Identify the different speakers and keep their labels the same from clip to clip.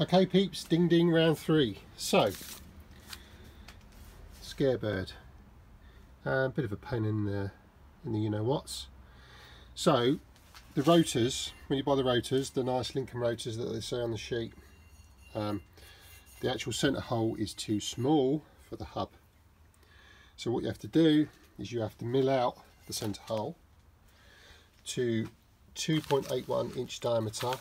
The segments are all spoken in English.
Speaker 1: Okay peeps, ding ding, round 3. So, Scarebird, bit of a pain in the you know whats. So the rotors, when you buy the rotors, the nice Lincoln rotors that they say on the sheet, the actual centre hole is too small for the hub. So what you have to do is you have to mill out the centre hole to 2.81 inch diameter,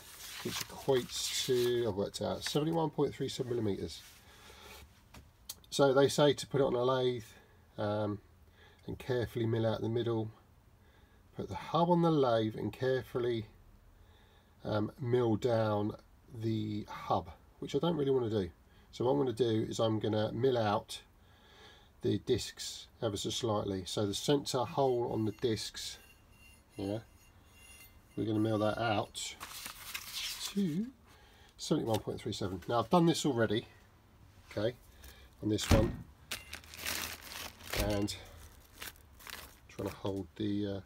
Speaker 1: which equates to, I've worked out, 71.37 millimeters. So they say to put it on a lathe and carefully mill out the middle, put the hub on the lathe and carefully mill down the hub, which I don't really want to do. So what I'm going to do is I'm going to mill out the discs ever so slightly. So the centre hole on the discs, yeah, we're going to mill that out to 71.37. Now I've done this already, okay, on this one, and trying to hold the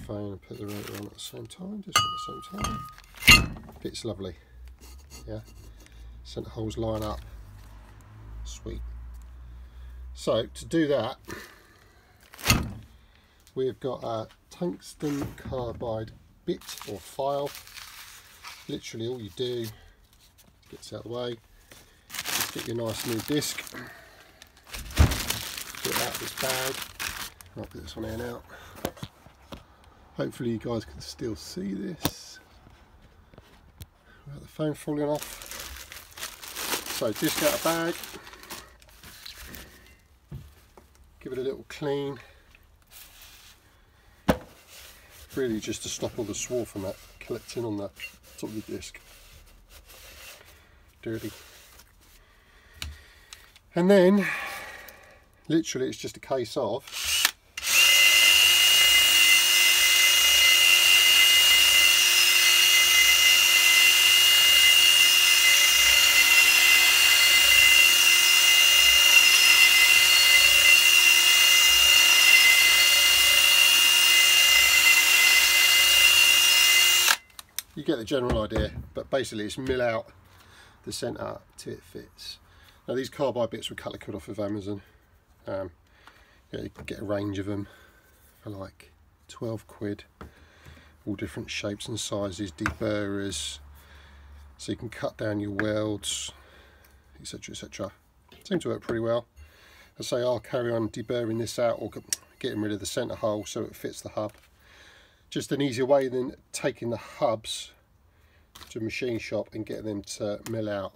Speaker 1: phone and put the rotor on at the same time, just at the same time. Fits lovely, yeah. Centre holes line up, sweet. So to do that, we've got a tungsten carbide bit or file. Literally all you do, get this out of the way, just get your nice new disc, get it out of this bag. I'll put this one here now. Hopefully you guys can still see this without the phone falling off. So disc out of bag, give it a little clean, really just to stop all the swarf from that collecting on the top of the disc. Dirty. And then literally it's just a case of you get the general idea, but basically it's mill out the centre till it fits. Now these carbide bits were cut off of Amazon. Yeah, you can get a range of them for like 12 quid, all different shapes and sizes, deburrers, so you can cut down your welds, etc, etc. Seem to work pretty well. I say I'll carry on deburring this out or getting rid of the centre hole so it fits the hub. Just an easier way than taking the hubs to a machine shop and getting them to mill out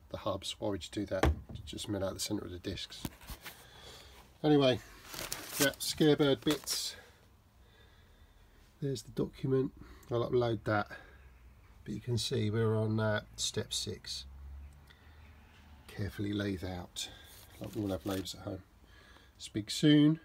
Speaker 1: the hubs. Why would you do that? Just mill out the centre of the discs. Anyway, yeah, Scarebird bits. There's the document. I'll upload that. But you can see we're on step 6. Carefully lathe out. Like we all have lathes at home. Speak soon.